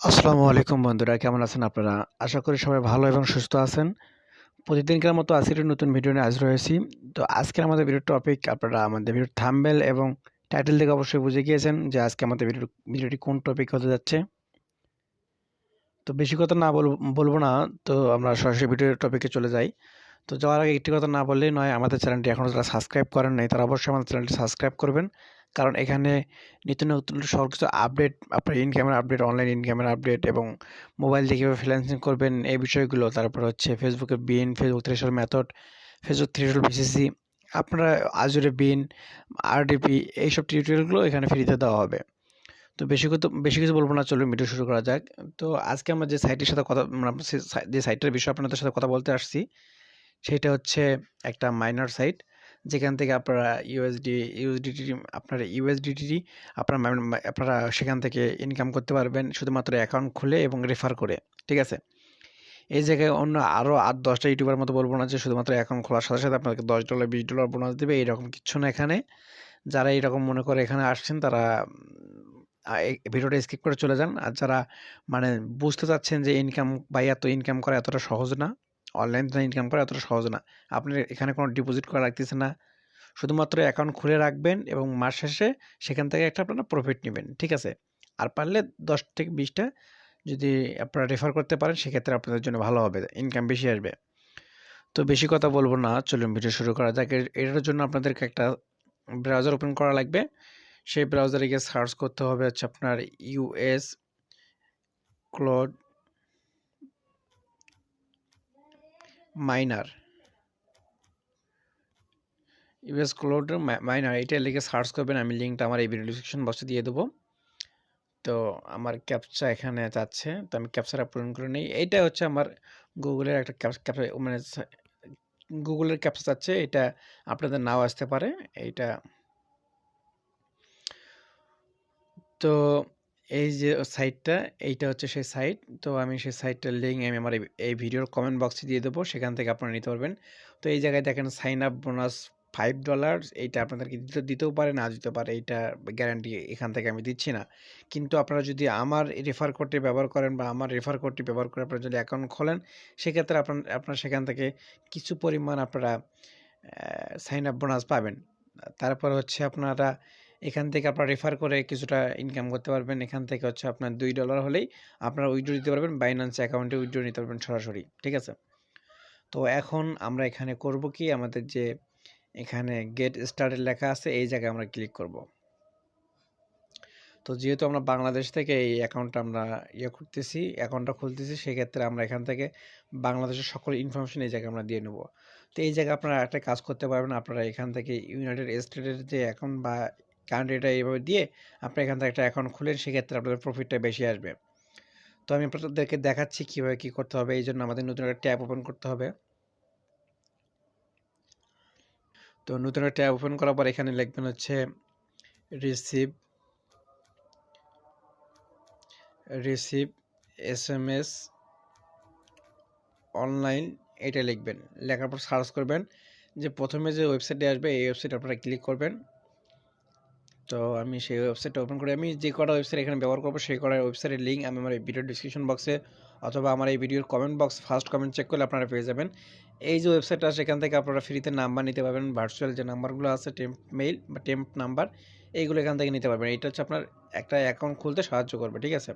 আসসালামু আলাইকুম বন্ধুরা, কেমন আছেন আপনারা? আশা করি সবাই ভালো এবং সুস্থ আছেন। প্রতিদিনকার মতো আজকের নতুন ভিডিও নিয়ে হাজির হয়েছি। তো আজকে আমাদের ভিডিওর টপিক, আপনারা আমাদের ভিডিওর থাম্বনেল এবং টাইটেল দেখে অবশ্যই বুঝে গিয়েছেন যে আজকে আমাদের ভিডিওটি কোন টপিক হতে যাচ্ছে। তো বেশি কথা না বলবো না, তো আমরা সরাসরি ভিডিওর টপিকে চলে যাই। তো যাওয়ার আগে একটি কথা না বললেই নয়, আমাদের চ্যানেলটি এখনও যারা সাবস্ক্রাইব করেন নাই তারা অবশ্যই আমাদের চ্যানেলটি সাবস্ক্রাইব করবেন। কারণ এখানে নিত্য নতুন সকল কিছু আপডেট, আপনার ইনকামের আপডেট, অনলাইন ইনকামের আপডেট এবং মোবাইল দিয়ে কীভাবে ফ্রিল্যান্সিং করবেন এই বিষয়গুলো, তারপর হচ্ছে ফেসবুকে বিন, ফেসবুক থ্রেশর মেথড, ফেসবুক থ্রেশর ভিসিসি, আপনারা আজুরে বিন, আরডিপি, এইসব টিউটোরিয়ালগুলো এখানে ফ্রিতে দেওয়া হবে। তো বেশি কিছু বলবো না, চলুন ভিডিও শুরু করা যাক। তো আজকে আমরা যে সাইটের সাথে কথা আমরা যে সাইটের বিষয়ে আপনাদের সাথে কথা বলতে আসছি, সেটা হচ্ছে একটা মাইনার সাইট, যেখান থেকে আপনারা ইউএসডিটি আপনারা সেখান থেকে ইনকাম করতে পারবেন শুধুমাত্র অ্যাকাউন্ট খুলে এবং রেফার করে। ঠিক আছে? এই জায়গায় অন্য আরও ৮-১০টা ইউটিউবার মতো বলবো না যে শুধুমাত্র অ্যাকাউন্ট খোলার সাথে সাথে আপনাকে $10 $20 বোনাস দেবে, এইরকম কিচ্ছু না এখানে। যারা এইরকম মনে করে এখানে আসছেন তারা এই ভিডিওটা স্কিপ করে চলে যান। আর যারা মানে বুঝতে চাচ্ছেন যে এত ইনকাম করা এতটা সহজ না, অনলাইন থেকে ইনকাম করা এতটা সহজ না। আপনি এখানে কোনো ডিপোজিট করা লাগতেছে না। শুধুমাত্র অ্যাকাউন্ট খুলে রাখবেন এবং মাস শেষে সেখান থেকে একটা আপনারা প্রফিট নিবেন। ঠিক আছে? আর পারলে ১০ থেকে ২০ টা যদি আপনারা রেফার করতে পারেন, সেক্ষেত্রে আপনাদের জন্য ভালো হবে। ইনকাম বেশি আসবে। তো বেশি কথা বলব না, চলুন ভিডিও শুরু করা যাক। এটার জন্য আপনাদেরকে একটা ব্রাউজার ওপেন করা লাগবে। সেই ব্রাউজারে গিয়ে সার্চ করতে হবে হচ্ছে আপনার US clot minor. US clot minor এটা লিখে সার্চ করবেন। আমি লিঙ্কটা আমার এই ভিডিও ডিসক্রিপশন বক্সে দিয়ে দেবো। তো আমার ক্যাপচা এখানে যাচ্ছে, তো আমি ক্যাপচাটা পূরণ করে নিই। এইটা হচ্ছে আমার গুগলের একটা মানে গুগলের ক্যাপচা যাচ্ছে। এটা আপনাদের নাও আসতে পারে এইটা। তো এই যে সাইটটা, এইটা হচ্ছে সেই সাইট। তো আমি সেই সাইটটার লিঙ্ক আমি আমার এই ভিডিওর কমেন্ট বক্সে দিয়ে দেবো, সেখান থেকে আপনারা নিতে পারবেন। তো এই জায়গায় দেখেন সাইন আপ বোনাস $5, এইটা আপনাদেরকে দিতেও পারে, না দিতে পারে, এইটা গ্যারান্টি এখান থেকে আমি দিচ্ছি না। কিন্তু আপনারা যদি আমার রেফার কোডটি ব্যবহার করেন বা আমার রেফার কোডটি ব্যবহার করে আপনারা যদি অ্যাকাউন্ট খোলেন, সেক্ষেত্রে আপনারা সেখান থেকে কিছু পরিমাণ আপনারা সাইন আপ বোনাস পাবেন। তারপর হচ্ছে আপনারা এখান থেকে আপনারা রেফার করে কিছুটা ইনকাম করতে পারবেন। এখান থেকে হচ্ছে আপনার $2 হলেই আপনারা উইথড্র দিতে পারবেন, বাইন্যান্স অ্যাকাউন্টে উইথড্র নিতে পারবেন সরাসরি। ঠিক আছে? তো এখন আমরা এখানে করব কি, আমাদের যে এখানে গেট স্টার্টেড লেখা আছে এই জায়গায় আমরা ক্লিক করব। তো যেহেতু আমরা বাংলাদেশ থেকে এই অ্যাকাউন্টটা আমরা অ্যাকাউন্টটা খুলতেছি, সেক্ষেত্রে আমরা এখান থেকে বাংলাদেশের সকল ইনফরমেশন এই জায়গায় আমরা দিয়ে নেব। তো এই জায়গায় আপনারা একটা কাজ করতে পারবেন, আপনারা এখান থেকে ইউনাইটেড স্টেটের যে অ্যাকাউন্ট বা কান্ট্রিটা এইভাবে দিয়ে আপনারা এখান থেকে একটা অ্যাকাউন্ট খুলেন, সেক্ষেত্রে আপনাদের প্রফিটটা বেশি আসবে। তো আমি আপনাদেরকে দেখাচ্ছি কীভাবে কী করতে হবে। এই জন্য আমাদের নতুন একটা ট্যাব ওপেন করতে হবে। তো নতুন একটা ট্যাব ওপেন করার পর এখানে লিখবেন হচ্ছে রিসিভ রিসিভ SMS অনলাইন, এটা লিখবেন। লেখার পর সার্চ করবেন, যে প্রথমে যে ওয়েবসাইটে আসবে এই ওয়েবসাইটে আপনারা ক্লিক করবেন। তো আমি সেই ওয়েবসাইটটা ওপেন করে আমি যে কটা ওয়েবসাইট এখানে ব্যবহার করবো সেই কটা ওয়েবসাইটের লিঙ্ক আমি আমার এই ভিডিওর ডিসক্রিপশন বক্সে অথবা আমার এই ভিডিওর comment box first comment check করলে আপনারা পেয়ে যাবেন। এই যে ওয়েবসাইটটা, সেখান থেকে আপনারা ফ্রিতে নাম্বার নিতে পারবেন। ভার্চুয়াল যে নাম্বারগুলো আছে, টেম্প মেইল বা টেম্প নাম্বার, এইগুলো এখান থেকে নিতে পারবেন। এটা হচ্ছে আপনার একটা অ্যাকাউন্ট খুলতে সাহায্য করবে। ঠিক আছে?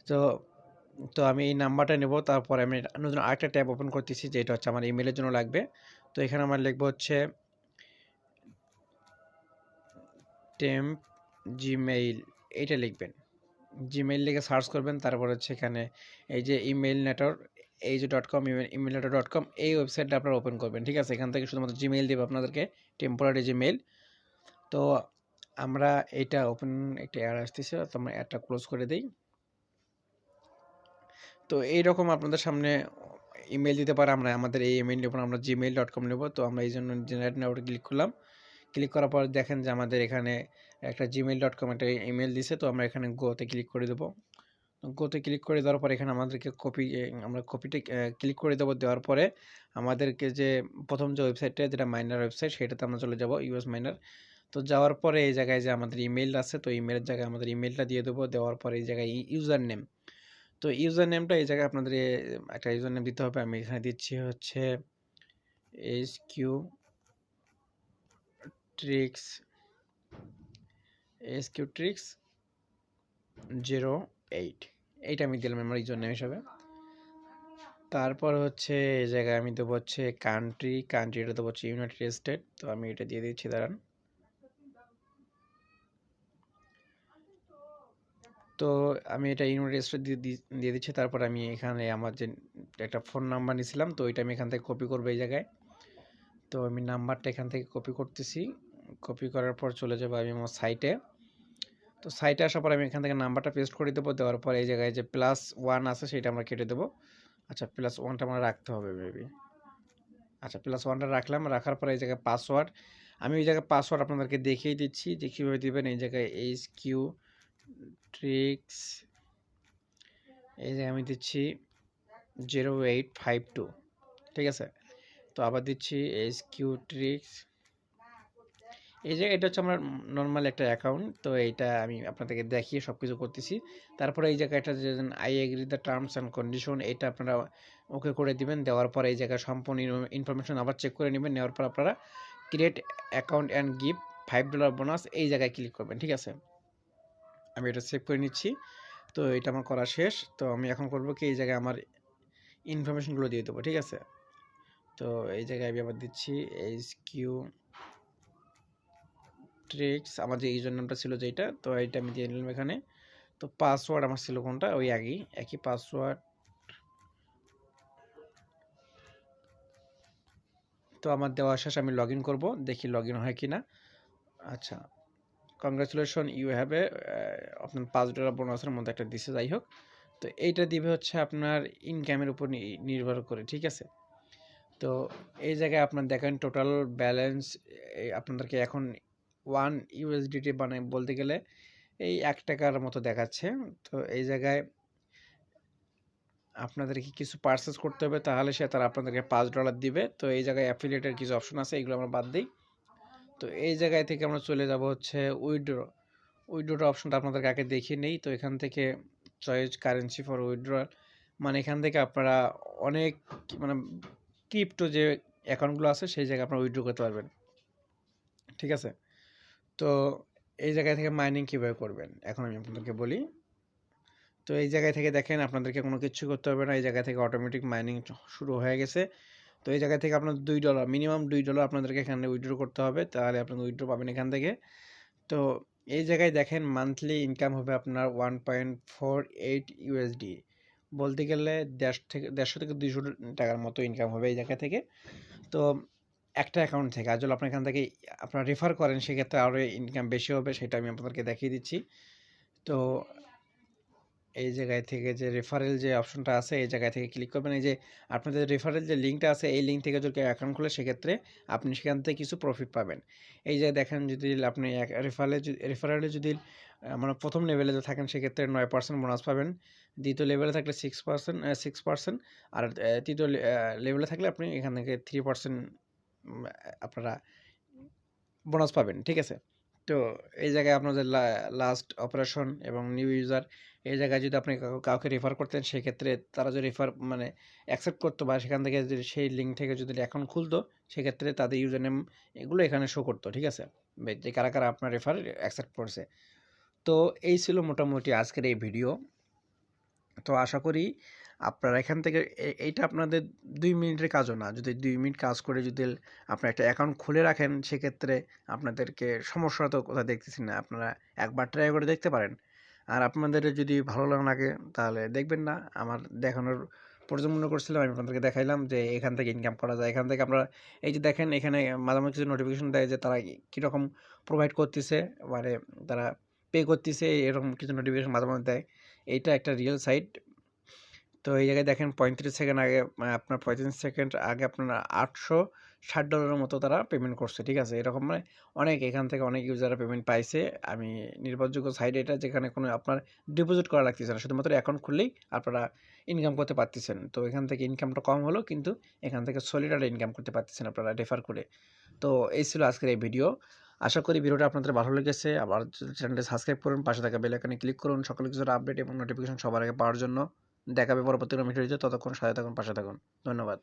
তো তো আমি এই নাম্বারটা নেব। তারপরে আমি নতুন আরেকটা ট্যাব ওপেন করতেছি, যেটা হচ্ছে আমার ইমেলের জন্য লাগবে। তো এখানে আমার লিখবো হচ্ছে টেম্প জিমেইল, এইটা লিখবেন। জিমেইল লিখে সার্চ করবেন। তারপর হচ্ছে এখানে এই যে ইমেল নেটওয়ার্ক, এই যে .com, ইমেল নেটওয়ার্ক .com, এই ওয়েবসাইটটা আপনারা ওপেন করবেন। ঠিক আছে? এখান থেকে শুধুমাত্র জিমেইল দেবে আপনাদেরকে, টেম্পোরারি জিমেইল। তো আমরা এইটা ওপেন, একটা অ্যাড আসতেছে, তো আমরা অ্যাডটা ক্লোজ করে দিই। তো এইরকম আপনাদের সামনে ইমেল দিতে পারে। আমরা আমাদের এই ইমেল নেব, আমরা gmail.com নেব। তো আমরা এই জন্য জেনারেট নাওতে ক্লিক করলাম। ক্লিক করার পর দেখেন যে আমাদের এখানে একটা gmail.com একটা ইমেল দিছে। তো আমরা এখানে গোতে ক্লিক করে দেবো। গোতে ক্লিক করে দেওয়ার পর এখানে আমাদেরকে আমরা কপিতে ক্লিক করে দেবো। দেওয়ার পরে আমাদেরকে যে প্রথম যে ওয়েবসাইটটা, যেটা মাইনার ওয়েবসাইট, সেটাতে আমরা চলে যাব, ইউএস মাইনার। তো যাওয়ার পরে এই জায়গায় যে আমাদের ইমেল আছে, তো ইমেলের জায়গায় আমাদের ইমেলটা দিয়ে দেবো। দেওয়ার পরে এই জায়গায় ইউজার নেম, তো ইউজার নেমটা এই জায়গায় আপনাদের একটা ইউজার নেম দিতে হবে। আমি এখানে দিচ্ছি হচ্ছে এসকিউ ট্রিক্স 08, এইটা আমি দিলাম আমার ইউজার নেম হিসাবে। তারপর হচ্ছে এই জায়গায় আমি দেবো হচ্ছে কান্ট্রিটা দেবো হচ্ছে ইউনাইটেড স্টেট, তো আমি এটা দিয়ে দিচ্ছি, দাঁড়ান। তো আমি এটা ইউনাইটেড স্টেট দিয়ে দিচ্ছি। তারপর আমি এখানে আমার যে একটা ফোন নাম্বার নিয়েছিলাম, তো ওইটা আমি এখান থেকে কপি করবো এই জায়গায়। তো আমি নাম্বারটা এখান থেকে কপি করতেছি। কপি করার পর চলে যাবো আমি আমার সাইটে। তো সাইটে আসার পর আমি এখান থেকে নাম্বারটা পেস্ট করে দেবো। দেওয়ার পর এই জায়গায় যে +1 আছে সেটা আমরা কেটে দেবো। আচ্ছা, +1টা আমার রাখতে হবে মেবি। আচ্ছা, +1টা রাখলাম। রাখার পরে এই জায়গায় পাসওয়ার্ড, আমি এই জায়গায় পাসওয়ার্ড আপনাদেরকে দেখিয়ে দিচ্ছি যে কীভাবে দেবেন। এই জায়গায় এইচকিউ ট্রিক্স, এই জায়গায় আমি দিচ্ছি 0852, ঠিক আছে। তো আবার দিচ্ছি এইচকিউ ট্রিক্স, এই যে এটা হচ্ছে আমার নর্মাল একটা অ্যাকাউন্ট। তো এইটা আমি আপনাদেরকে দেখিয়ে সব কিছু করতেছি। তারপরে এই জায়গায় একটা যে I agree the terms and condition, এটা আপনারা ওকে করে দিবেন। দেওয়ার পরে এই জায়গায় সম্পূর্ণ ইনফরমেশন আবার চেক করে নেবেন। নেওয়ার পর আপনারা create account and give $5 bonus, এই জায়গায় ক্লিক করবেন, ঠিক আছে। আমি এটা সেভ করে নিচ্ছি। তো এটা আমার করা শেষ। তো আমি এখন করবো কি, এই জায়গায় আমার ইনফরমেশনগুলো দিয়ে দেবো, ঠিক আছে। তো এই জায়গায় আমি আবার দিচ্ছি এইচকিউ ট্রিক্স, আমার যে ইউজার নামটা ছিল যেটা, তো এইটা আমি দিয়ে নিলাম এখানে। তো পাসওয়ার্ড আমার ছিল কোনটা, ওই একই পাসওয়ার্ড। তো আমার দেওয়া শেষ, আমি লগ ইন করবো, দেখি লগ ইন হয় কিনা। আচ্ছা, কংগ্রাচুলেশন, ইউ হ্যাভ এ, আপনার $5 বোনাসের মধ্যে একটা দিছে, যাই হোক। তো এইটা দিবে হচ্ছে আপনার ইনকামের উপর নির্ভর করে, ঠিক আছে। তো এই জায়গায় আপনার দেখেন টোটাল ব্যালেন্স আপনাদেরকে এখন $1 মানে বলতে গেলে এই $1 মতো দেখাচ্ছে। তো এই জায়গায় আপনাদেরকে কিছু পারচেস করতে হবে, তাহলে তারা আপনাদেরকে $5 দিবে। তো এই জায়গায় অ্যাফিলিয়েটের কিছু অপশন আছে, এগুলো আমরা বাদ দিই। তো এই জায়গায় থেকে আমরা চলে যাব হচ্ছে উইথড্র অপশনটা আপনাদেরকে আগে দেখিয়ে নেই। তো এখান থেকে চয়েস কারেন্সি ফর উইথড্রয়াল, মানে এখান থেকে আপনারা অনেক মানে ক্রিপ্টো যে অ্যাকাউন্টগুলো আছে সেই জায়গায় আপনারা উইথড্র করতে পারবেন, ঠিক আছে। তো এই জায়গায় থেকে মাইনিং কীভাবে করবেন এখন আমি আপনাদেরকে বলি। তো এই জায়গায় থেকে দেখেন আপনাদেরকে কোনো কিছু করতে হবে না, এই জায়গা থেকে অটোমেটিক মাইনিং শুরু হয়ে গেছে। তো এই জায়গা থেকে আপনার $2 মিনিমাম $2 আপনাদেরকে এখানে উইথড্র করতে হবে, তাহলে আপনারা উইথড্র পাবেন এখান থেকে। তো এই জায়গায় দেখেন মান্থলি ইনকাম হবে আপনার 1.48 USD, বলতে গেলে 150 থেকে 200 টাকার মতো ইনকাম হবে এই জায়গা থেকে। তো একটা অ্যাকাউন্ট থেকে, আর যদি আপনি এখান থেকে আপনারা রেফার করেন সেক্ষেত্রে আরও ইনকাম বেশি হবে, সেটা আমি আপনাদেরকে দেখিয়ে দিচ্ছি। তো এই জায়গায় থেকে যে রেফারেল যে অপশনটা আছে এই জায়গায় থেকে ক্লিক করবেন। এই যে আপনাদের রেফারেল যে লিঙ্কটা আছে এই লিঙ্ক থেকে যদি অ্যাকাউন্ট খোলে সেক্ষেত্রে আপনি সেখান থেকে কিছু প্রফিট পাবেন। এই যে দেখেন যদি আপনি রেফারেলে যদি মানে প্রথম লেভেলে যদি থাকেন সেক্ষেত্রে 9% বোনাস পাবেন, দ্বিতীয় লেভেলে থাকলে 6%, আর তৃতীয় লেভেলে থাকলে আপনি এখান থেকে 3% আপনারা বোনাস পাবেন, ঠিক আছে। তো এই জায়গায় আপনাদের লাস্ট অপারেশন এবং নিউ ইউজার, এই জায়গায় যদি আপনি কাউকে রেফার করতেন সেক্ষেত্রে তারা যদি রেফার মানে অ্যাকসেপ্ট করতো বা সেখান থেকে যদি সেই লিঙ্ক থেকে যদি অ্যাকাউন্ট খুলতো সেক্ষেত্রে তাদের ইউজার নেম এগুলো এখানে শো করতো, ঠিক আছে, যে কারা কারা আপনার রেফার অ্যাকসেপ্ট করছে। তো এই ছিল মোটামুটি আজকের এই ভিডিও। তো আশা করি আপনারা এখান থেকে এইটা আপনাদের 2 মিনিটের কাজও না, যদি 2 মিনিট কাজ করে যদি আপনার একটা অ্যাকাউন্ট খুলে রাখেন সেক্ষেত্রে আপনাদেরকে সমস্যা তো কোথাও দেখতেছি না, আপনারা একবার ট্রাই করে দেখতে পারেন। আর আপনাদের যদি ভালো লাগে তাহলে দেখবেন না, আমার দেখানোর প্রয়োজন মনে করছিলাম, আমি আপনাদেরকে দেখাইলাম যে এখান থেকে ইনকাম করা যায়। এখান থেকে আমরা এই যে দেখেন এখানে মাঝে মাঝে কিছু নোটিফিকেশন দেয় যে তারা কীরকম প্রোভাইড করতেছে, মানে তারা পে করতেছে, এরকম কিছু নোটিফিকেশন মাঝে মাঝে দেয়। এইটা একটা রিয়েল সাইট। তো এই জায়গায় দেখেন 35 সেকেন্ড আগে আপনার 35 সেকেন্ড আগে আপনার $860 মতো তারা পেমেন্ট করছে, ঠিক আছে। এরকম মানে অনেক এখান থেকে অনেক ইউজাররা পেমেন্ট পাইছে। আমি নির্ভরযোগ্য সাইট এটা, যেখানে কোনো আপনার ডিপোজিট করা লাগতেছে না, শুধুমাত্র অ্যাকাউন্ট খুললেই আপনারা ইনকাম করতে পারতেছেন। তো এখান থেকে ইনকামটা কম হলেও কিন্তু এখান থেকে সলিড ইনকাম করতে পারতেছেন আপনারা রেফার করে। তো এই ছিল আজকের এই ভিডিও। আশা করি ভিডিওটা আপনাদের ভালো লেগেছে। আবার চ্যানেলটি সাবস্ক্রাইব করুন, পাশে থাকা বেল আইকনে ক্লিক করুন সকল কিছুর আপডেট এবং নোটিফিকেশন সবার আগে পাওয়ার জন্য। দেখা হবে পরবর্তী কোনো ভিডিওতে। ততক্ষণ সাথে থাকুন, পাশে থাকুন। ধন্যবাদ।